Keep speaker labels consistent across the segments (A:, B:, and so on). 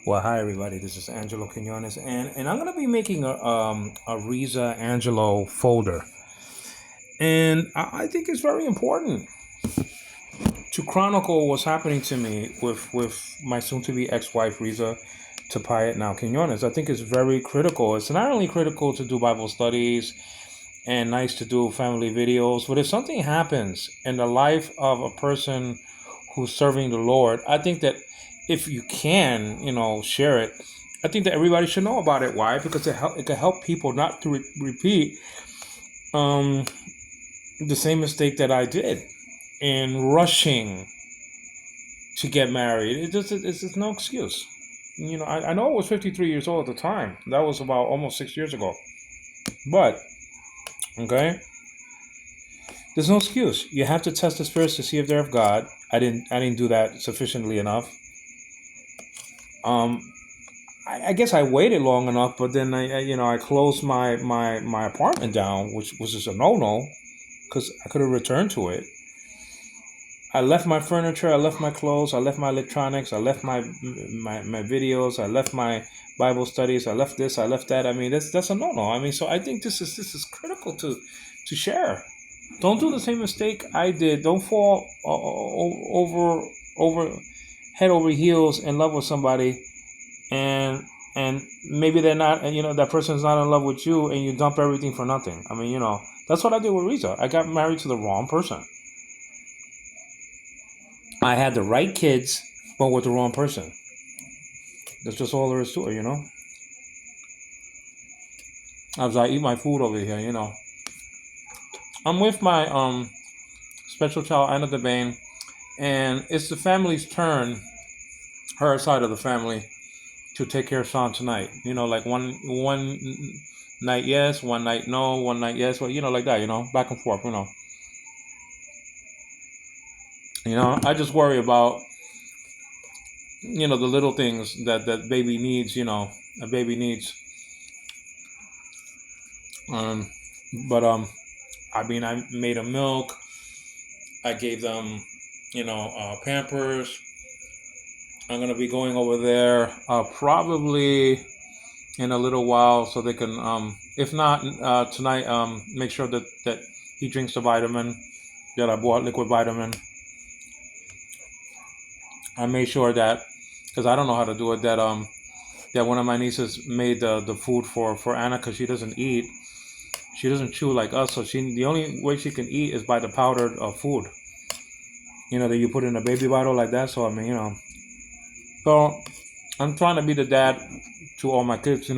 A: Well, hi everybody. This is Angelo Quinones, and I'm gonna be making a RIZA Angelo folder, and I think it's very important to chronicle what's happening to me with my soon-to-be ex-wife RIZA Tapayat now Quinones. I think it's very critical. It's not only critical to do Bible studies and nice to do family videos, but if something happens in the life of a person who's serving the Lord, I think that if you can, share it. I think that everybody should know about it. Why? Because it can help people not to repeat um, the same mistake that I did in rushing to get married. It's just no excuse. I know I was 53 years old at the time. That was about almost 6 years ago. But okay, there's no excuse. You have to test the spirits to see if they're of God. I didn't do that sufficiently enough. Um, I guess I waited long enough, but then I closed my apartment down, which was just a no because I could have returned to it. I left my furniture, I left my clothes, I left my electronics, I left my videos, I left my Bible studies, I left this, I left that. I mean, that's a no. I mean, so I think this is critical to share. Don't do the same mistake I did. Don't fall over head over heels in love with somebody, and maybe they're not, that person's not in love with you, and you dump everything for nothing. I mean, that's what I did with Riza. I got married to the wrong person. I had the right kids, but with the wrong person. That's just all there is to it. As I eat my food over here, I'm with my special child Anna Debane, and it's the family's turn, her side of the family, to take care of Sean tonight. Like one night yes, one night no, one night yes, well, like that. Back and forth. I just worry about the little things that baby needs. A baby needs. Um, but I mean, I made them milk. I gave them, Pampers. I'm gonna be going over there probably in a little while, so they can, if not tonight, make sure that he drinks the vitamin that I bought, liquid vitamin. I made sure that, because I don't know how to do it, that one of my nieces made the food for Anna, because she doesn't eat. She doesn't chew like us, so the only way she can eat is by the powdered food. That you put in a baby bottle like that. So I mean, So I'm trying to be the dad to all my kids,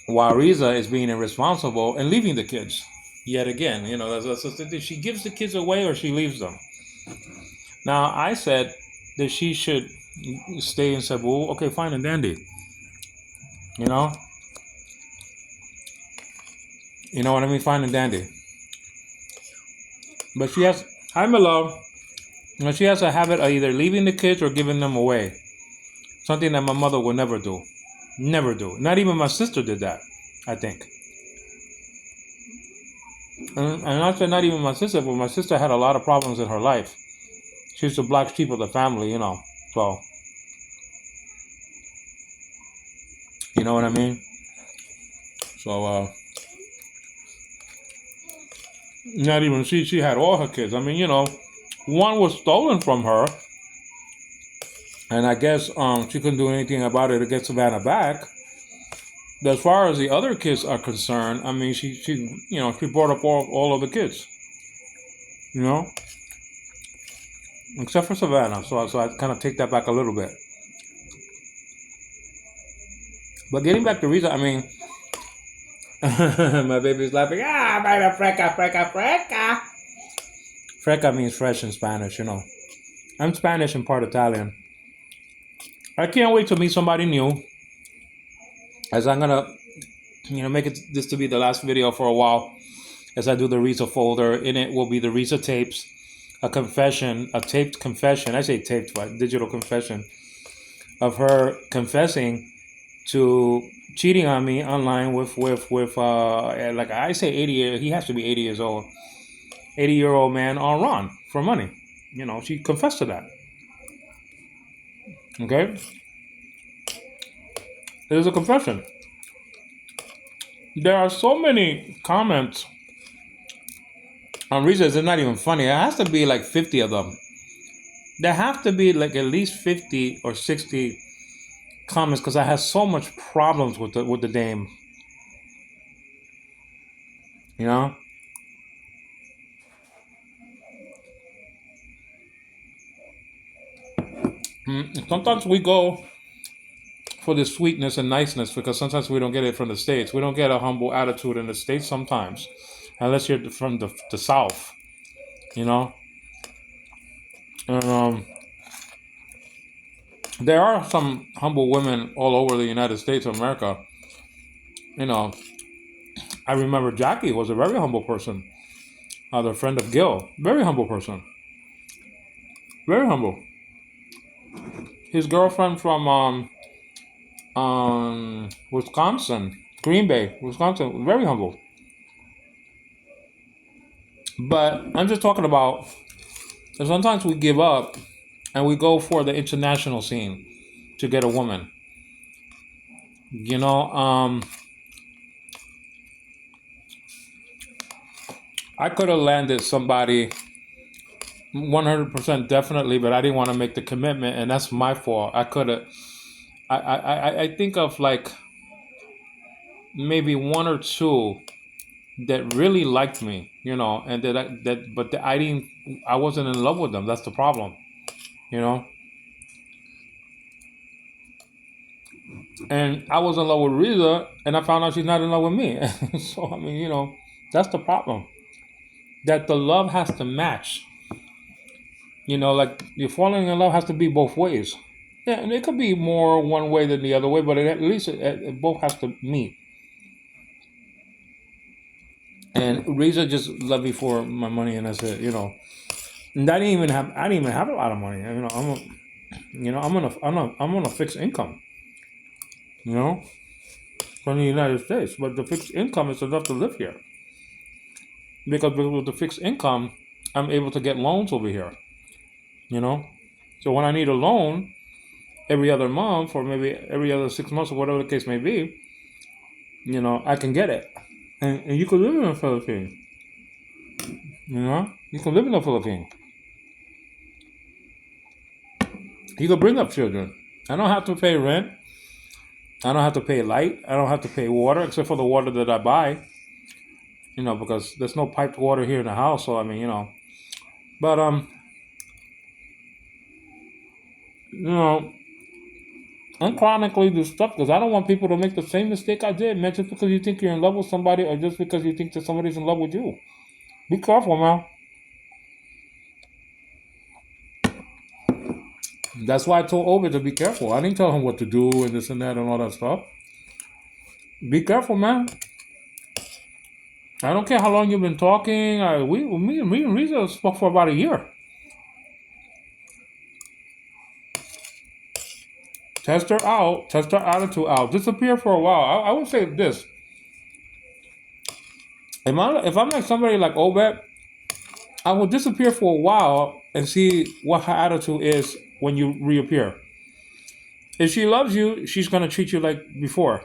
A: while Riza is being irresponsible and leaving the kids. Yet again, she gives the kids away or she leaves them. Now I said that she should stay in Cebu. Okay, fine and dandy. You know, you know what I mean, fine and dandy. But she has, hi my love. She has a habit of either leaving the kids or giving them away. Something that my mother would never do. Never do. Not even my sister did that, I think. And I said not even my sister, but my sister had a lot of problems in her life. She's the black sheep of the family. So, you know what I mean? So, not even she had all her kids. I mean, one was stolen from her, and I guess she couldn't do anything about it to get Savannah back. But as far as the other kids are concerned, I mean, she brought up all of the kids, you know, except for Savannah. So I kind of take that back a little bit. But getting back to Riza, I mean, my baby's laughing. Ah, baby, freca, freca, freca. Freca means fresh in Spanish. I'm Spanish and part Italian. I can't wait to meet somebody new, as I'm gonna, make this to be the last video for a while, as I do the Riza folder. In it will be the Riza tapes, a confession, a taped confession. I say taped, but digital confession of her confessing to cheating on me online with like I say 80. He has to be 80 years old. 80-year-old man on Ron for money. She confessed to that. Okay? It is a confession. There are so many comments on RIZA, it's not even funny. It has to be like 50 of them. There have to be like at least 50 or 60 comments because I have so much problems with the dame. You know? Sometimes we go for the sweetness and niceness because sometimes we don't get it from the States. We don't get a humble attitude in the States sometimes, unless you're from the South, you know? And there are some humble women all over the United States of America. You know, I remember Jackie was a very humble person. The friend of Gil, very humble person. Very humble. His girlfriend from Wisconsin, Green Bay, Wisconsin, very humble. But I'm just talking about that sometimes we give up and we go for the international scene to get a woman. You know, I could have landed somebody 100% definitely, but I didn't want to make the commitment, and that's my fault. I could have. I think of like maybe one or two that really liked me, you know, and but I didn't. I wasn't in love with them. That's the problem, you know. And I was in love with Riza, and I found out she's not in love with me. So I mean, you know, that's the problem. That the love has to match. You know, like your falling in love has to be both ways. Yeah, and it could be more one way than the other way, but at least it both has to meet. And Riza just loved me for my money, and that's it. You know, and I didn't even have a lot of money. You know, I'm on a fixed income. You know, from the United States, but the fixed income is enough to live here because with the fixed income, I'm able to get loans over here. You know, so when I need a loan every other month or maybe every other 6 months or whatever the case may be, you know, I can get it. And you can live in the Philippines. You know, you can live in the Philippines. You can bring up children. I don't have to pay rent. I don't have to pay light. I don't have to pay water except for the water that I buy. You know, because there's no piped water here in the house. So I mean, you know, but you know, I'm chronically do stuff because I don't want people to make the same mistake I did, man. Just because you think you're in love with somebody, or just because you think that somebody's in love with you. Be careful, man. That's why I told Obed to be careful. I didn't tell him what to do and this and that and all that stuff. Be careful, man. I don't care how long you've been talking. Me and Riza spoke for about a year. Test her out. Test her attitude out. Disappear for a while. I would say this. If I'm like somebody like Obed, I will disappear for a while and see what her attitude is when you reappear. If she loves you, she's gonna treat you like before.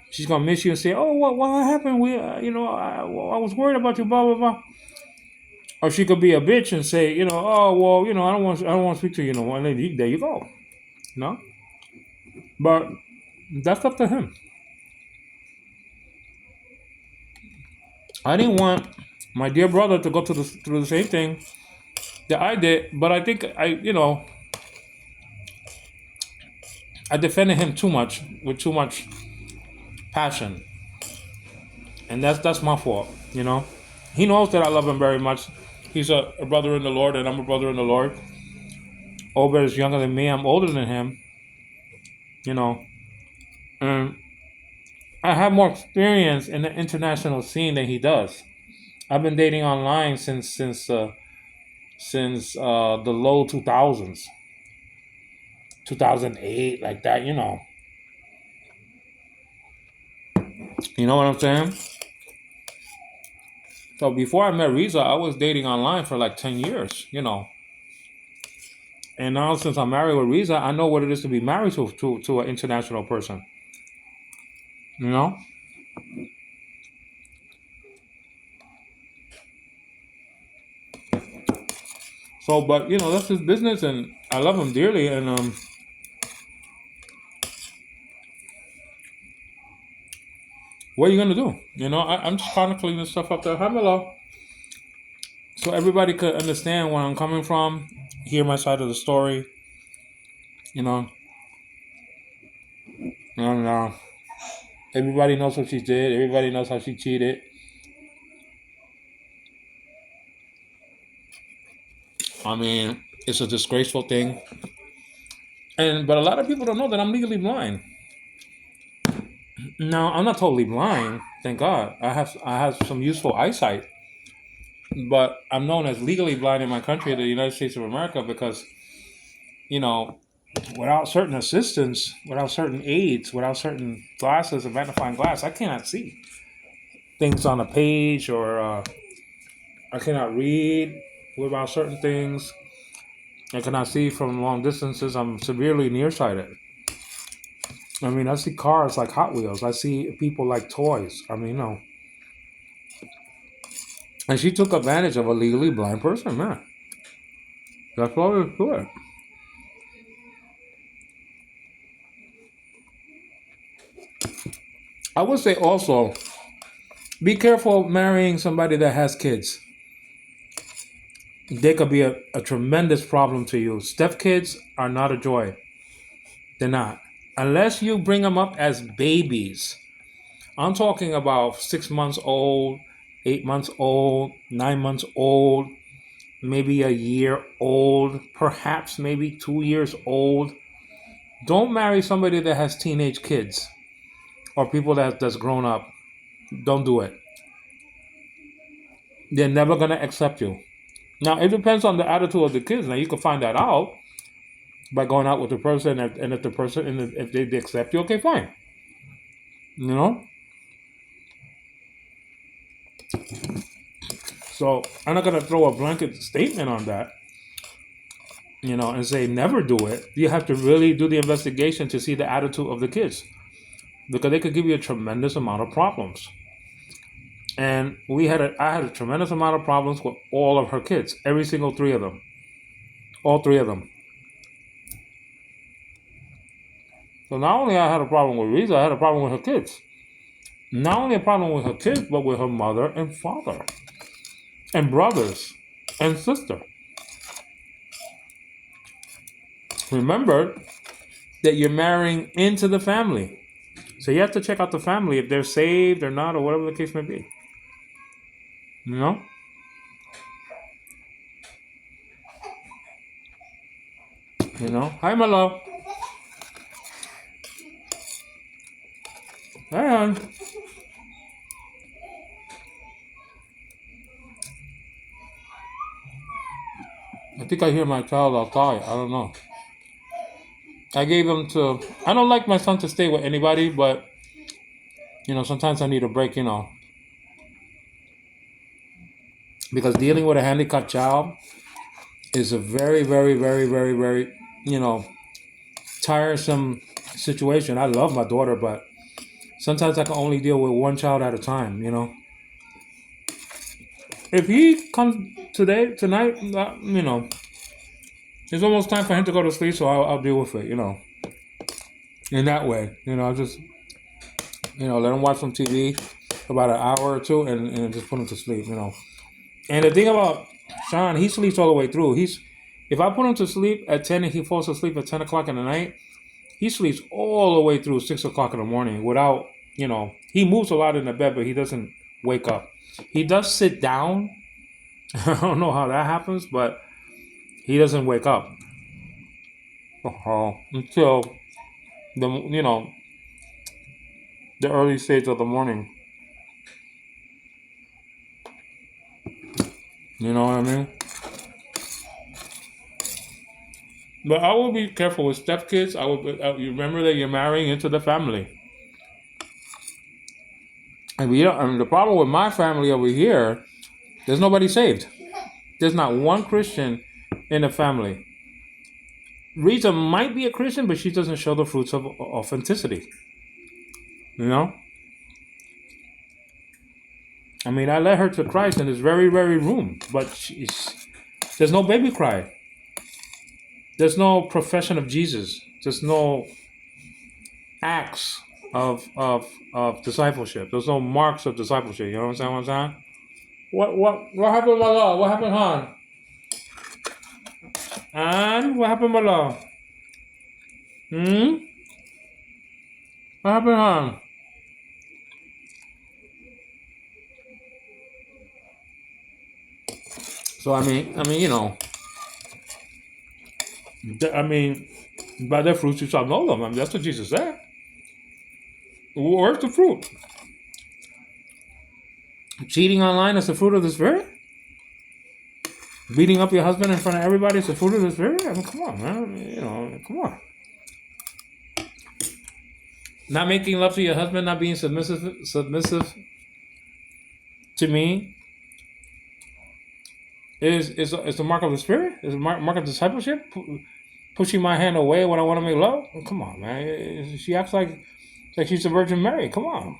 A: She's gonna miss you and say, "Oh, what happened? I was worried about you." Blah blah blah. Or she could be a bitch and say, "Oh, well, I don't want to speak to you no more." And then there you go. No, but that's up to him. I didn't want my dear brother to go through the same thing that I did, but I think I defended him too much with too much passion, and that's my fault. You know, he knows that I love him very much. He's a brother in the Lord, and I'm a brother in the Lord. Obed is younger than me. I'm older than him. You know, and I have more experience in the international scene than he does. I've been dating online since the low 2000s, 2008, like that. You know what I'm saying? So before I met Riza, I was dating online for like 10 years. And now since I'm married with Riza, I know what it is to be married to an international person. You know? So, but that's his business, and I love him dearly. And what are you gonna do? I'm just chronicling this stuff up there. Hi, Milo. So everybody could understand where I'm coming from, hear my side of the story. You know, and everybody knows what she did. Everybody knows how she cheated. I mean, it's a disgraceful thing. But a lot of people don't know that I'm legally blind. No, I'm not totally blind. Thank God. I have some useful eyesight, but I'm known as legally blind in my country, the United States of America, because you know, without certain assistance, without certain aids, without certain glasses, a magnifying glass, I cannot see things on a page, or I cannot read without certain things. I cannot see from long distances. I'm severely nearsighted. I mean, I see cars like Hot Wheels. I see people like toys. I mean, And she took advantage of a legally blind person, man. That's what it's for. I would say also, be careful marrying somebody that has kids. They could be a tremendous problem to you. Step kids are not a joy. They're not. Unless you bring them up as babies. I'm talking about 6 months old, 8 months old, 9 months old, maybe a year old, perhaps maybe 2 years old. Don't marry somebody that has teenage kids or people that's grown up. Don't do it. They're never going to accept you. Now, it depends on the attitude of the kids. Now, you can find that out by going out with the person, and if the person, and if they accept you, okay, fine. You know? So, I'm not going to throw a blanket statement on that, and say never do it. You have to really do the investigation to see the attitude of the kids, because they could give you a tremendous amount of problems. And I had a tremendous amount of problems with all of her kids, every single three of them, all three of them. So not only I had a problem with Riza, I had a problem with her kids. Not only a problem with her kids, but with her mother and father, and brothers and sister. Remember that you're marrying into the family. So you have to check out the family, if they're saved or not, or whatever the case may be. You know? Hi, my love. Hang on. I think I hear my child outside. I don't know. I don't like my son to stay with anybody, but, sometimes I need a break, because dealing with a handicapped child is a very, very, very, very, very, tiresome situation. I love my daughter, but sometimes I can only deal with one child at a time, If he comes tonight, it's almost time for him to go to sleep, so I'll deal with it, in that way. I'll just, let him watch some TV about an hour or two, and just put him to sleep, And the thing about Sean, he sleeps all the way through. If I put him to sleep at 10 and he falls asleep at 10 o'clock in the night, he sleeps all the way through 6 o'clock in the morning without, he moves a lot in the bed, but he doesn't wake up. He does sit down. I don't know how that happens, but he doesn't wake up until the early stage of the morning. You know what I mean? But I will be careful with stepkids. You remember that you're marrying into the family. And the problem with my family over here, there's nobody saved. There's not one Christian in the family. Rita might be a Christian, but she doesn't show the fruits of authenticity. You know, I mean, I led her to Christ in this very, very room, but there's no baby cry. There's no profession of Jesus. There's no acts of discipleship. There's no marks of discipleship. You know what I'm saying? What happened, my love? What happened, hon? And what happened, my love? Hmm? What happened, hon? So you know, I mean, by their fruits you shall know them. I mean, that's what Jesus said. Where's the fruit? Cheating online is the fruit of the spirit. Beating up your husband in front of everybody is the fruit of the spirit. I mean, come on, man. I mean, you know, come on. Not making love to your husband, not being submissive to me is the mark of the spirit. Is a mark of discipleship. Pushing my hand away when I want to make love. Oh, come on, man. She acts like she's the Virgin Mary. Come on,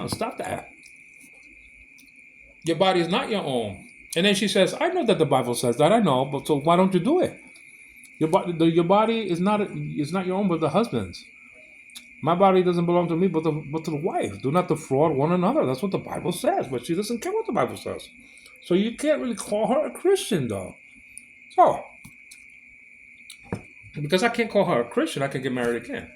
A: stop that. Your body is not your own. And then she says, "I know that the Bible says that. I know, but so why don't you do it? Your body is not your own, but the husband's. My body doesn't belong to me, but to the wife. Do not defraud one another. That's what the Bible says. But she doesn't care what the Bible says. So you can't really call her a Christian, though. So because I can't call her a Christian, I can get married again.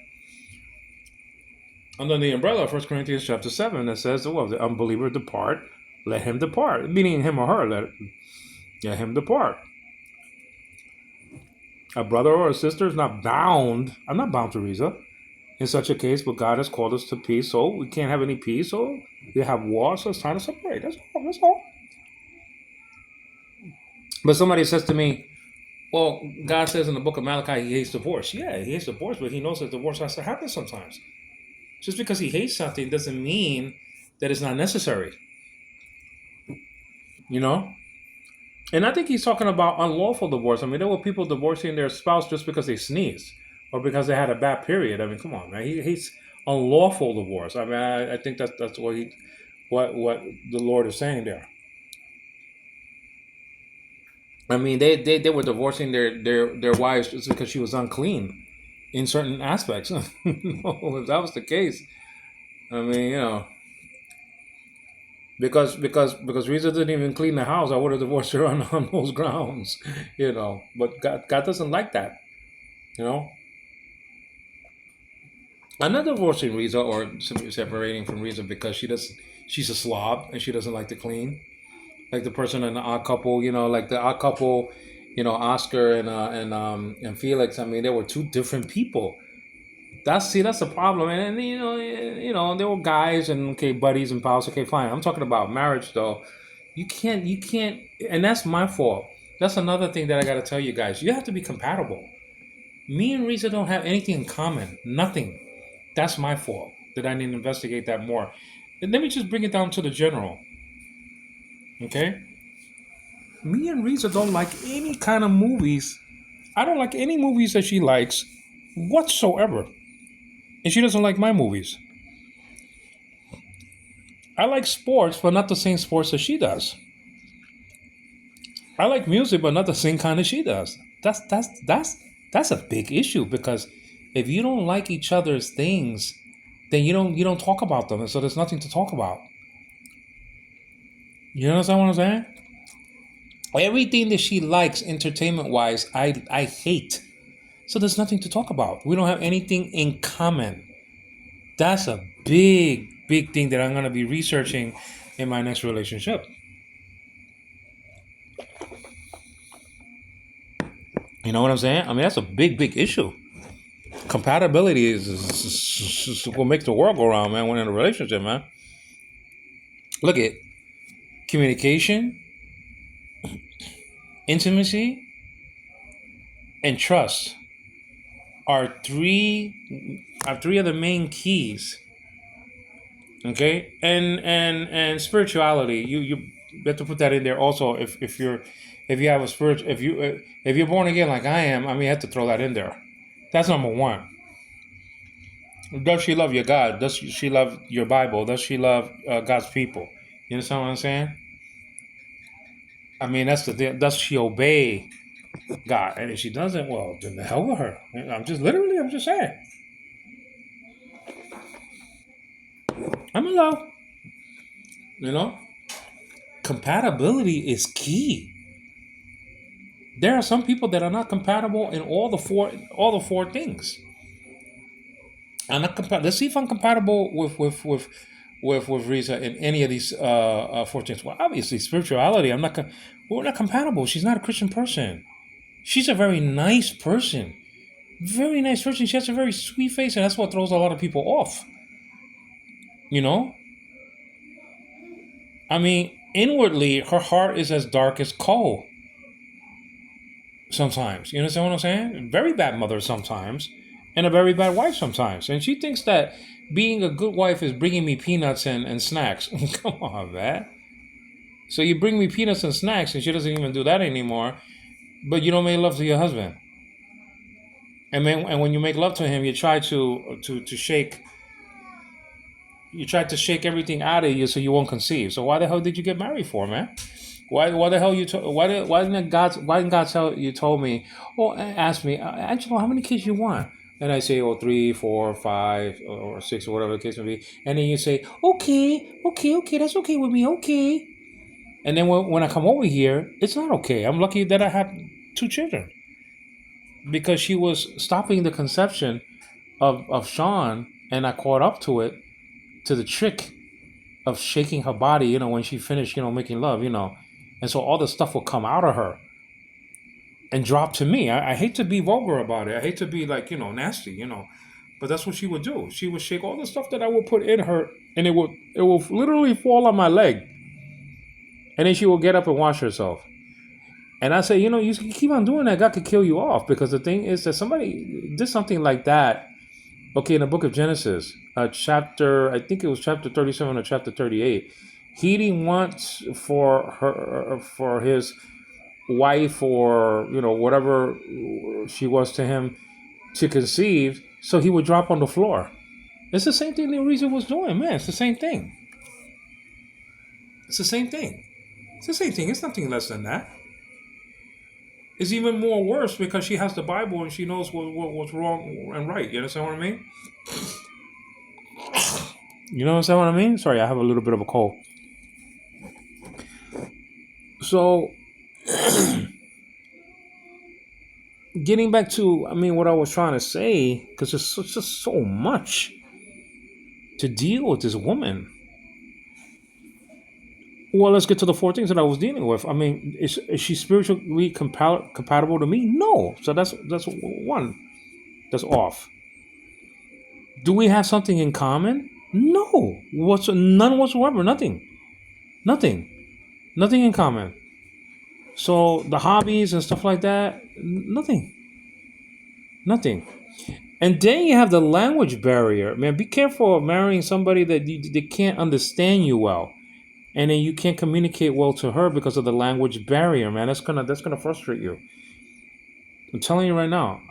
A: Under the umbrella of 1 Corinthians chapter 7, that says, well, the unbeliever depart, let him depart. Meaning him or her, let him depart. A brother or a sister is not bound. I'm not bound to RIZA in such a case, but God has called us to peace, so we can't have any peace, so we have war, so it's time to separate. That's all. But somebody says to me, well, God says in the book of Malachi he hates divorce. Yeah, he hates divorce, but he knows that divorce has to happen sometimes. Just because he hates something doesn't mean that it's not necessary. You know? And I think he's talking about unlawful divorce. I mean, there were people divorcing their spouse just because they sneezed or because they had a bad period. I mean, come on, man. He hates unlawful divorce. I mean, I think that's what the Lord is saying there. I mean, they were divorcing their wives just because she was unclean in certain aspects. If that was the case, I mean, you know, because RIZA didn't even clean the house, I would have divorced her on those grounds, you know. But God doesn't like that, you know. I'm not divorcing RIZA or separating from RIZA because she's a slob and she doesn't like to clean. Like the person in the Odd Couple, you know, like the Odd Couple, you know, Oscar and Felix. I mean, they were two different people. That's the problem. And there were guys and okay, buddies and pals. Okay, fine. I'm talking about marriage though. You can't, and that's my fault. That's another thing that I got to tell you guys. You have to be compatible. Me and RIZA don't have anything in common. Nothing. That's my fault. That I need to investigate that more. And let me just bring it down to the general. Okay? Me and RIZA don't like any kind of movies. I don't like any movies that she likes whatsoever. And she doesn't like my movies. I like sports, but not the same sports that she does. I like music, but not the same kind that she does. That's a big issue because if you don't like each other's things, then you don't talk about them, and so there's nothing to talk about. You understand what I'm saying? Everything that she likes, entertainment wise, I hate. So there's nothing to talk about. We don't have anything in common. That's a big thing that I'm gonna be researching in my next relationship. You know what I'm saying? I mean, that's a big issue. Compatibility is what makes the world go round, man. When in a relationship, man. Look at communication, intimacy, and trust are three of the main keys. Okay, and spirituality. You have to put that in there also if you're if you have a spirit, if you're born again like I am, I mean, you have to throw that in there. That's number one. Does she love your God? Does she love your Bible? Does she love God's people? You understand what I'm saying? I mean, that's the thing. Does she obey God? And if she doesn't, well, then the hell with her. I'm just saying. I'm allowed. You know, compatibility is key. There are some people that are not compatible in all the four things. I'm not compatible. Let's see if I'm compatible with Riza in any of these four things. Well, obviously, spirituality. We're not compatible. She's not a Christian person. She's a very nice person. Very nice person. She has a very sweet face, and that's what throws a lot of people off. You know, I mean, inwardly, her heart is as dark as coal. Sometimes, you understand what I'm saying? Very bad mother sometimes, and a very bad wife sometimes. And she thinks that being a good wife is bringing me peanuts and snacks. Come on, man. So you bring me peanuts and snacks, and she doesn't even do that anymore. But you don't make love to your husband. And when you make love to him, you try to shake. You try to shake everything out of you so you won't conceive. So why the hell did you get married for, man? Why the hell why didn't God tell you told me? Oh, ask me, Angelo, how many kids you want? And I say, oh, 3, 4, 5, or 6, or whatever the case may be. And then you say, okay, that's okay with me, okay. And then when I come over here, it's not okay. I'm lucky that I have 2 children because she was stopping the conception of Sean, and I caught up to the trick of shaking her body, when she finished, making love, and so all the stuff will come out of her and drop to me. I hate to be vulgar about it. I hate to be like, nasty, but that's what she would do. She would shake all the stuff that I would put in her, and it will literally fall on my leg, and then she will get up and wash herself. And I say, you keep on doing that, God could kill you off, because the thing is that somebody did something like that. Okay, in the book of Genesis, I think it was chapter 37 or chapter 38, he didn't want for his wife, or whatever she was to him, to conceive, so he would drop on the floor. It's the same thing that Risa was doing, man. It's the same thing. It's the same thing. It's the same thing. It's nothing less than that. It's even more worse because she has the Bible and she knows what's wrong and right. You understand what I mean? You understand what I mean? Sorry, I have a little bit of a cold. So, getting back to, what I was trying to say, because there's just so much to deal with this woman. Well, let's get to the 4 things that I was dealing with. Is she spiritually compatible to me? No. So that's one. That's off. Do we have something in common? No. None whatsoever. Nothing in common. So the hobbies and stuff like that, nothing. And then you have the language barrier. Man, be careful of marrying somebody that they can't understand you well. And then you can't communicate well to her because of the language barrier, man. That's gonna frustrate you. I'm telling you right now.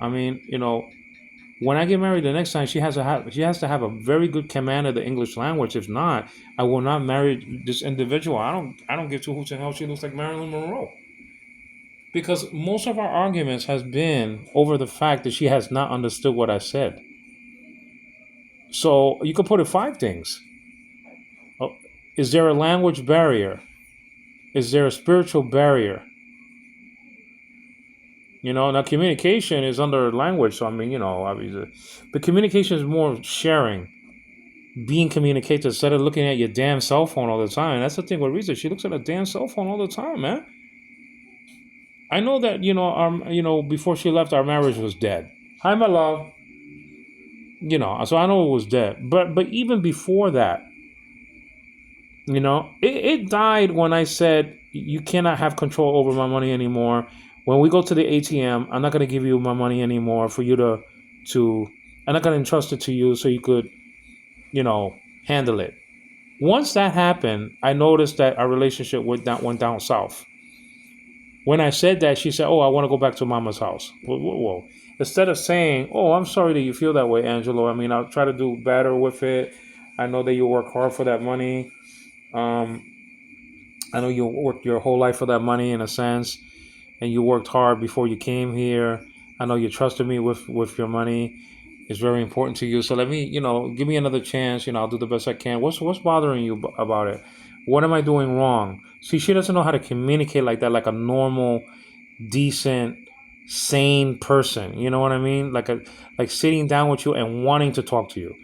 A: When I get married the next time, she has to have a very good command of the English language. If not, I will not marry this individual. I don't give two hoots and hell she looks like Marilyn Monroe. Because most of our arguments has been over the fact that she has not understood what I said. So you could put it 5 things. Is there a language barrier? Is there a spiritual barrier? Now communication is under language, so obviously. But communication is more sharing, being communicated instead of looking at your damn cell phone all the time. That's the thing with Risa. She looks at a damn cell phone all the time, man. I know that, before she left, our marriage was dead. Hi, my love. So I know it was dead. But even before that, it died when I said, you cannot have control over my money anymore. When we go to the ATM, I'm not going to give you my money anymore for you to I'm not going to entrust it to you so you could, handle it. Once that happened, I noticed that our relationship went down south. When I said that, she said, "Oh, I want to go back to Mama's house." Whoa, whoa, whoa. Instead of saying, "Oh, I'm sorry that you feel that way, Angelo. I mean, I'll try to do better with it. I know that you work hard for that money. Um, I know you worked your whole life for that money in a sense, and you worked hard before you came here. I know you trusted me with your money. It's very important to you. So let me, give me another chance. I'll do the best I can. What's bothering you about it? What am I doing wrong?" See, she doesn't know how to communicate like that, like a normal, decent, sane person. You know what I mean? Like sitting down with you and wanting to talk to you.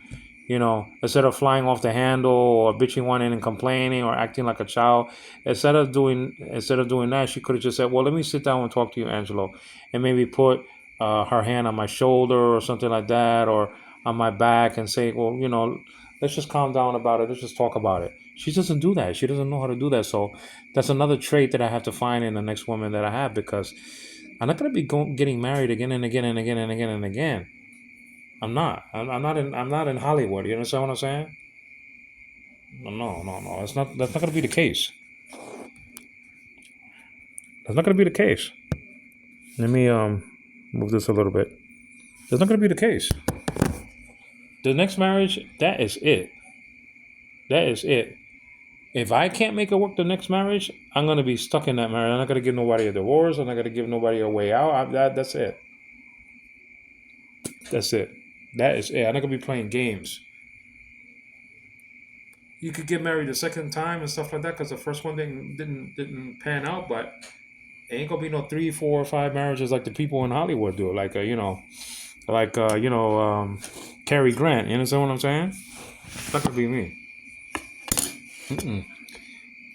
A: Instead of flying off the handle or bitching, whining, and complaining or acting like a child, instead of doing that, she could have just said, "Well, let me sit down and talk to you, Angelo," and maybe put her hand on my shoulder or something like that, or on my back, and say, "Well, let's just calm down about it. Let's just talk about it." She doesn't do that. She doesn't know how to do that. So that's another trait that I have to find in the next woman that I have, because I'm not going to be getting married again and again and again and again and again. I'm not. I'm not in Hollywood. You understand what I'm saying? No, no, no, no. That's not going to be the case. That's not going to be the case. Let me move this a little bit. That's not going to be the case. The next marriage, that is it. That is it. If I can't make it work the next marriage, I'm going to be stuck in that marriage. I'm not going to give nobody a divorce. I'm not going to give nobody a way out. That's it. That's it. That is it. I'm not going to be playing games. You could get married a second time and stuff like that because the first one didn't pan out, but ain't gonna be no 3, 4, or 5 marriages like the people in Hollywood do. Like Cary Grant. You understand what I'm saying? It's not gonna be me. Mm-mm.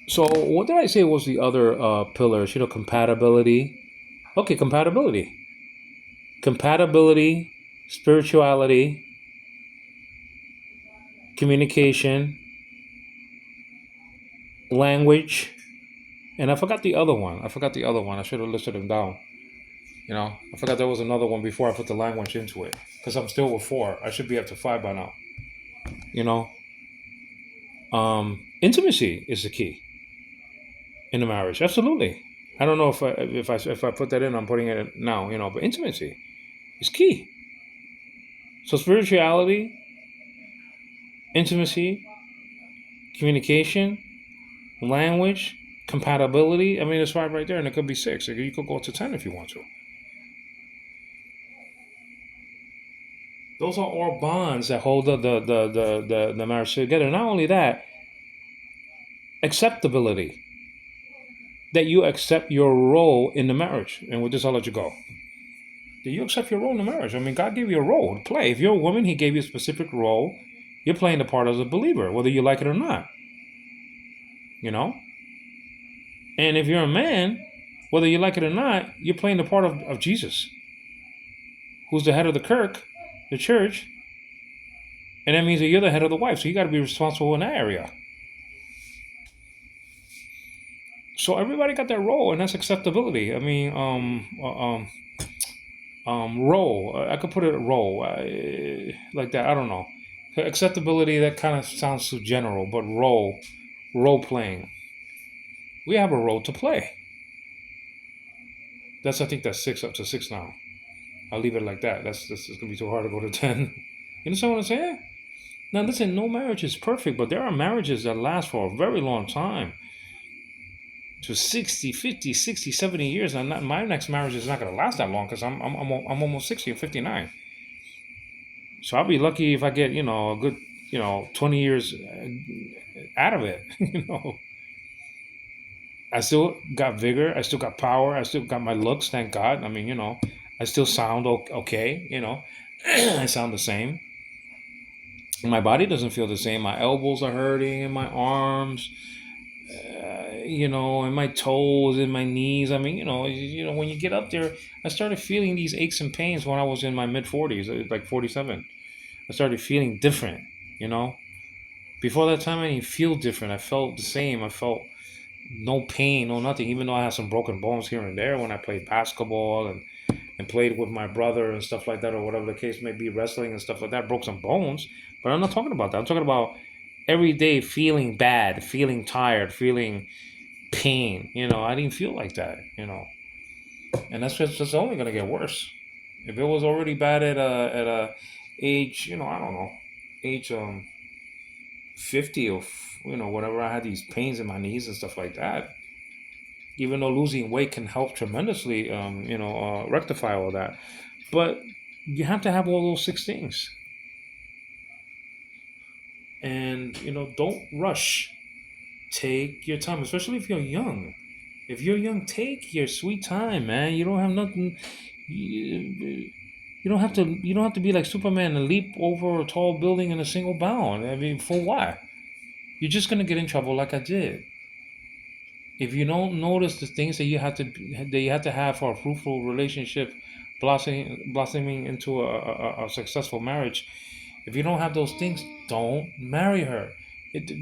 A: So what did I say was the other pillars? Compatibility. Okay, compatibility, spirituality, communication, language, and I forgot the other one. I should have listed them down. I forgot there was another one before I put the language into it, because I'm still with 4. I should be up to 5 by now. You know, Intimacy is the key in the marriage. Absolutely. I don't know if I put that in. I'm putting it now. But intimacy is key. So spirituality, intimacy, communication, language, compatibility. I mean, it's 5 right there, and it could be 6. You could go to 10 if you want to. Those are all bonds that hold the marriage together. Not only that, acceptability. That you accept your role in the marriage. And with this, I'll let you go. Do you accept your role in the marriage? I mean, God gave you a role to play. If you're a woman, He gave you a specific role. You're playing the part as a believer, whether you like it or not. You know? And if you're a man, whether you like it or not, you're playing the part of Jesus, who's the head of the church. And that means that you're the head of the wife. So you got to be responsible in that area. So everybody got their role, and that's acceptability. I mean, role. I could put it role like that. I don't know. Acceptability, that kind of sounds too general, but role playing. We have a role to play. I think that's 6, up to 6 now. I'll leave it like that. That's gonna be too hard to go to 10. You understand what I'm saying? Now listen, no marriage is perfect, but there are marriages that last for a very long time. To 60, 50, 60, 70 years. And my next marriage is not going to last that long, because I'm almost 60 and 59. So I'll be lucky if I get, a good, 20 years out of it. I still got vigor. I still got power. I still got my looks, thank God. I mean, I still sound okay, I sound the same. My body doesn't feel the same. My elbows are hurting and my arms, and my toes and my knees. I mean, when you get up there, I started feeling these aches and pains when I was in my mid 40s, like 47. I started feeling different, Before that time, I didn't feel different. I felt the same. I felt no pain, no nothing, even though I had some broken bones here and there when I played basketball and played with my brother and stuff like that, or whatever the case may be, wrestling and stuff like that, broke some bones. But I'm not talking about that. I'm talking about every day feeling bad, feeling tired, feeling pain. I didn't feel like that. And that's only gonna get worse. If it was already bad at a age, I don't know, age 50 or whenever I had these pains in my knees and stuff like that. Even though losing weight can help tremendously, rectify all that, but you have to have all those six things, and don't rush. Take your time, especially if you're young. If you're young, take your sweet time, man. You don't have nothing. You don't have to. You don't have to be like Superman and leap over a tall building in a single bound. I mean, for what? You're just gonna get in trouble like I did. If you don't notice the things that you have to have for a fruitful relationship, blossoming into a successful marriage, if you don't have those things, don't marry her.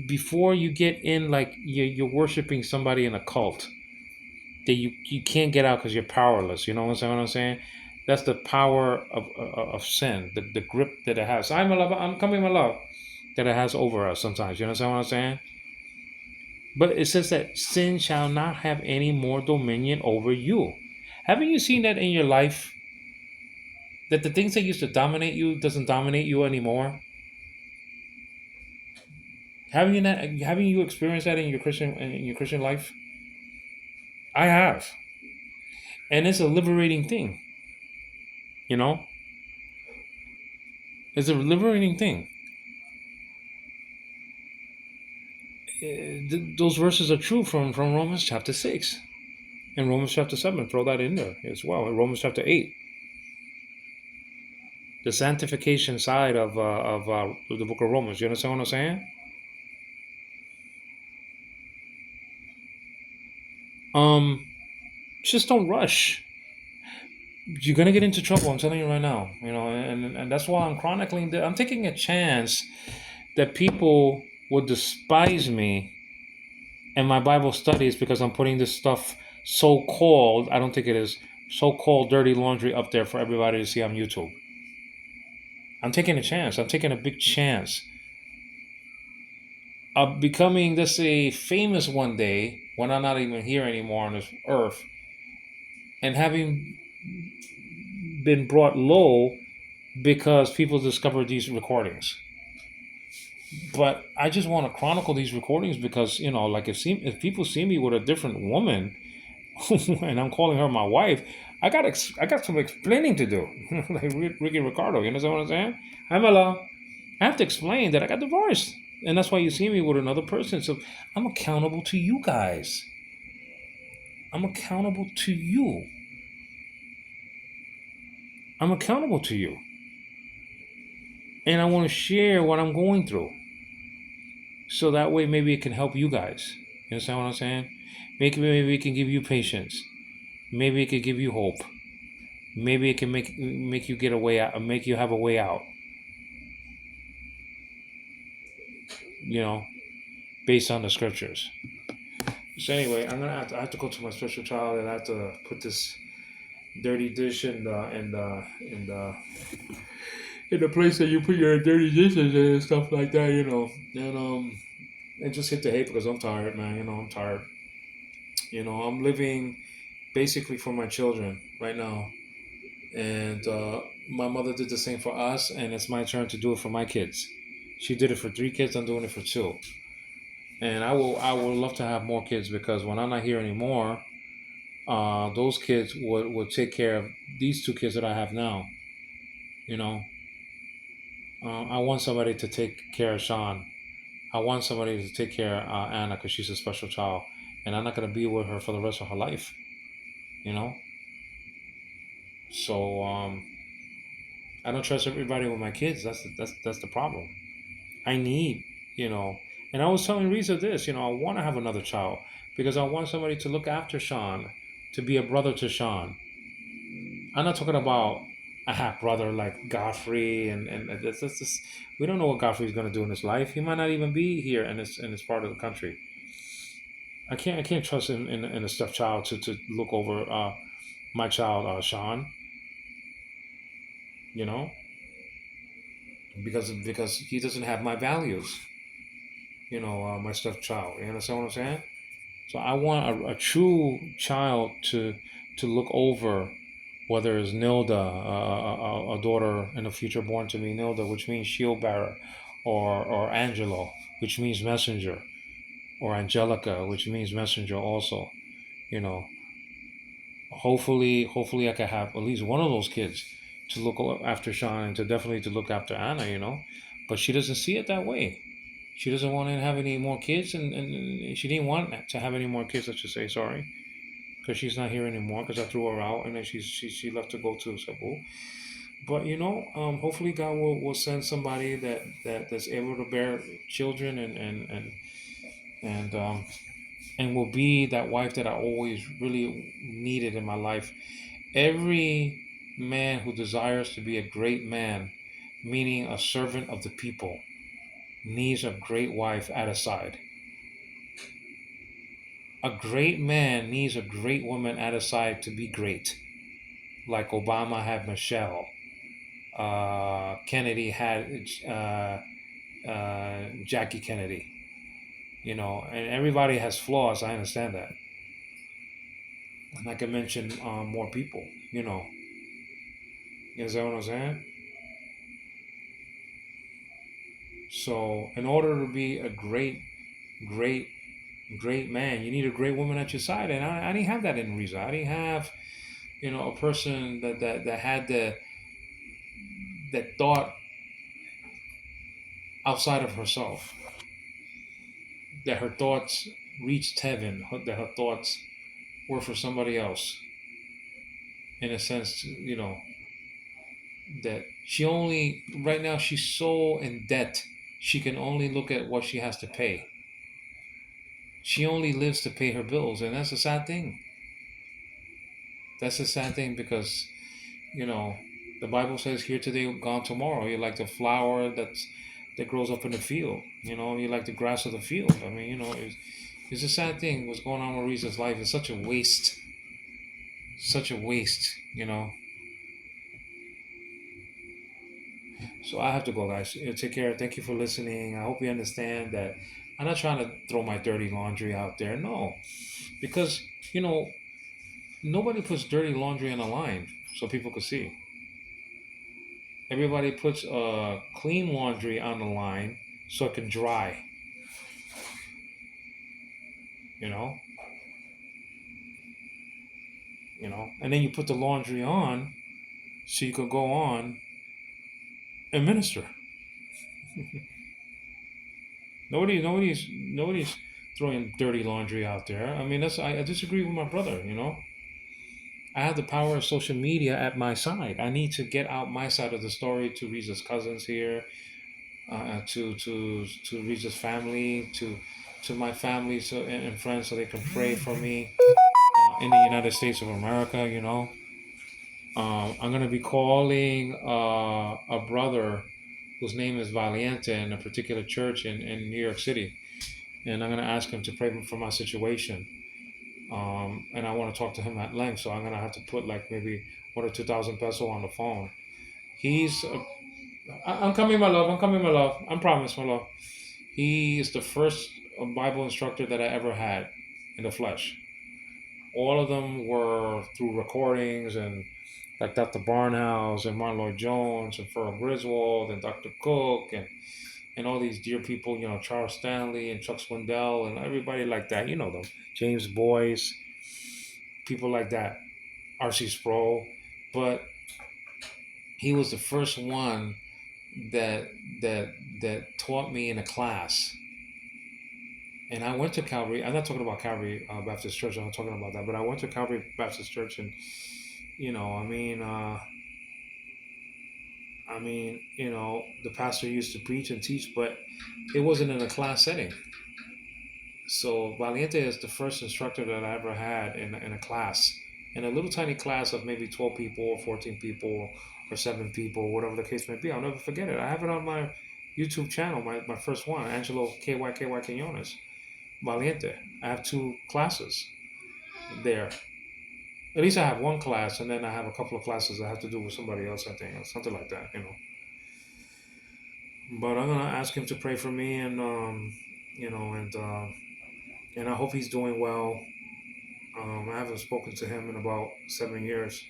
A: Before you get in, like you're worshiping somebody in a cult that you can't get out because you're powerless. You know what I'm saying? That's the power of sin, the grip that it has. I'm coming, my love, that it has over us sometimes. You understand what I'm saying? But it says that sin shall not have any more dominion over you. Haven't you seen that in your life? That the things that used to dominate you doesn't dominate you anymore? Haven't you experienced that in your Christian life? I have. And it's a liberating thing, you know? It's a liberating thing. Those verses are true from Romans chapter 6 and Romans chapter 7. Throw that in there as well. In Romans chapter 8. The sanctification side of the book of Romans. You understand what I'm saying? Um, just don't rush. You're gonna get into trouble. I'm telling you right now. And that's why I'm chronicling. I'm taking a chance that people would despise me and my Bible studies because I'm putting this stuff so called. I don't think it is so called dirty laundry up there for everybody to see on YouTube. I'm taking a chance. I'm taking a big chance of becoming, let's say, famous one day when I'm not even here anymore on this earth, and having been brought low because people discovered these recordings. But I just want to chronicle these recordings because like if people see me with a different woman, and I'm calling her my wife, I got some explaining to do, like Ricky Ricardo. You understand what I'm saying? I'm a law. I have to explain that I got divorced, and that's why you see me with another person. So I'm accountable to you guys. I'm accountable to you. I'm accountable to you, and I want to share what I'm going through, so that way maybe it can help you guys. You understand what I'm saying? Maybe it can give you patience. Maybe it could give you hope. Maybe it can make you get a way out, make you have a way out. You know, based on the scriptures. So anyway, I have to go to my special child, and I have to put this dirty dish in the place that you put your dirty dishes and stuff like that. And just hit the hay because I'm tired, man. I'm tired. I'm living basically for my children right now, and my mother did the same for us, and it's my turn to do it for my kids. She did it for three kids. I'm doing it for two, and I would love to have more kids because when I'm not here anymore, those kids would take care of these two kids that I have now. You know, I want somebody to take care of Sean. I want somebody to take care of Anna because she's a special child, and I'm not gonna be with her for the rest of her life. You know, so I don't trust everybody with my kids. That's the problem. I need, you know, and I was telling Riza this. I want to have another child because I want somebody to look after Sean, to be a brother to Sean. I'm not talking about a half brother like Godfrey, and that's just, we don't know what Godfrey's going to do in his life. He might not even be here in this part of the country. I can't trust him in a stepchild to look over my child Sean. You know, because he doesn't have my values. My stepchild. You understand what I'm saying? So I want a true child to look over, whether it's Nilda, a daughter in the future born to me, Nilda, which means shield bearer, or Angelo, which means messenger, or Angelica, which means messenger also. You know, hopefully I can have at least one of those kids to look after Sean, and to definitely to look after Anna. But she doesn't see it that way. She doesn't want to have any more kids, and she didn't want to have any more kids. Let's just say sorry, because she's not here anymore. Because I threw her out, and then she left to go to Cebu. But hopefully God will send somebody that's able to bear children, and and will be that wife that I always really needed in my life. Every man who desires to be a great man, meaning a servant of the people, needs a great wife at his side. A great man needs a great woman at his side to be great. Like Obama had Michelle, Kennedy had Jackie Kennedy. And everybody has flaws. I understand that, and I can mention more people. You know what I'm saying? So, in order to be a great, great man, you need a great woman at your side, and I didn't have that in Riza. I didn't have, a person that had that thought outside of herself, that her thoughts reached heaven, that her thoughts were for somebody else. In a sense, that she only right now she's so in debt, she can only look at what she has to pay. She only lives to pay her bills, and that's a sad thing. That's a sad thing because you know the Bible says, "Here today, gone tomorrow." You're like the flower that grows up in the field. You're like the grass of the field. I mean, it's a sad thing what's going on with Riza's life. It's such a waste, such a waste. So I have to go, guys. Take care. Thank you for listening. I hope you understand that I'm not trying to throw my dirty laundry out there. No, because you know nobody puts dirty laundry on a line so people could see. Everybody puts clean laundry on the line so it can dry. You know, and then you put the laundry on so you could go on and minister. Nobody's throwing dirty laundry out there. I mean, I disagree with my brother. I have the power of social media at my side. I need to get out my side of the story to Riza's cousins here, to Riza's family, to my family, and friends, so they can pray for me in the United States of America. I'm gonna be calling a brother whose name is Valiente in a particular church in New York City, and I'm gonna ask him to pray for my situation. And I want to talk to him at length, so I'm gonna have to put like maybe 1 or 2,000 peso on the phone. He's, I'm coming, my love. I'm coming, my love. I promise, my love. He is the first Bible instructor that I ever had in the flesh. All of them were through recordings, and like Dr. Barnhouse and Martin Lloyd Jones and Fergal Griswold and Dr. Cook and all these dear people, Charles Stanley and Chuck Swindoll and everybody like that. You know them, James Boyce, people like that, R.C. Sproul. But he was the first one that that that taught me in a class. And I went to Calvary. I'm not talking about Calvary Baptist Church. I'm not talking about that. But I went to Calvary Baptist Church, and the pastor used to preach and teach, but it wasn't in a class setting. So Valiente is the first instructor that I ever had in a class, in a little tiny class of maybe 12 people or 14 people or 7 people, whatever the case may be. I'll never forget it. I have it on my YouTube channel, my first one, Angelo KY Quinones, Valiente. I have 2 classes there. At least I have one class, and then I have a couple of classes that have to do with somebody else, I think, or something like that. But I'm gonna ask him to pray for me, and and I hope he's doing well. I haven't spoken to him in about 7 years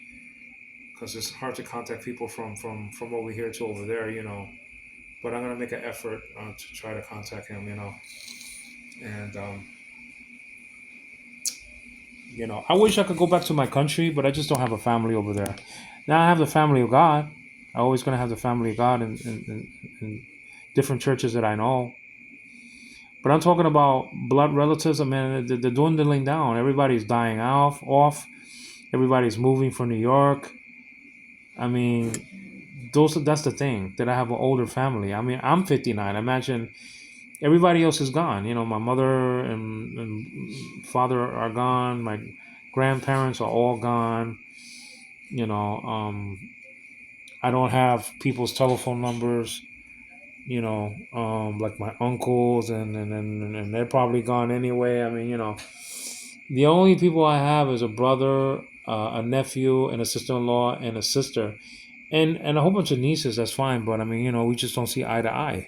A: because it's hard to contact people from over here to over there, But I'm gonna make an effort to try to contact him. And I wish I could go back to my country, but I just don't have a family over there. Now I have the family of God. I always gonna have the family of God in different churches that I know. But I'm talking about blood relatives. I mean, they're dwindling down. Everybody's dying off. Everybody's moving from New York. I mean, that's the thing that I have an older family. I mean, I'm 59. Imagine everybody else is gone. My mother and father are gone. My grandparents are all gone. You know, um, I don't have people's telephone numbers. Like my uncles and they're probably gone anyway. I mean, the only people I have is a brother, a nephew, and a sister-in-law, and a sister, and a whole bunch of nieces. That's fine, but I mean, we just don't see eye to eye.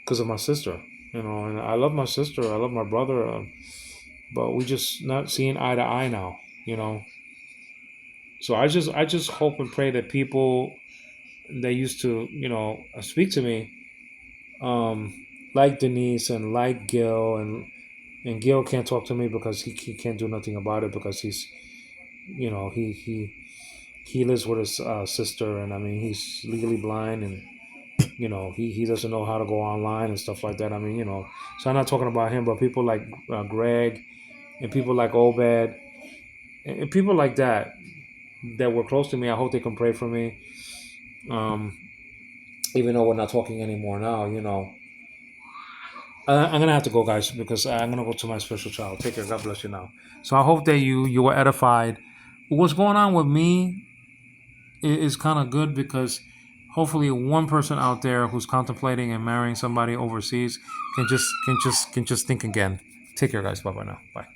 A: Because of my sister. And I love my sister. I love my brother, but we just not seeing eye to eye now. You know. So I just hope and pray that people that used to speak to me, um, like Denise and like Gil and Gil can't talk to me because he can't do nothing about it because he's he lives with his sister, and I mean he's legally blind, and he doesn't know how to go online and stuff like that. I mean, so I'm not talking about him, but people like Greg and people like Obed and people like that were close to me. I hope they can pray for me. Um, Even though we're not talking anymore now, I'm gonna have to go, guys, because I'm gonna go to my special child. Take care. God bless you now. So I hope that you were edified. What's going on with me is kind of good because hopefully one person out there who's contemplating and marrying somebody overseas can just think again. Take care, guys. Bye bye now. Bye.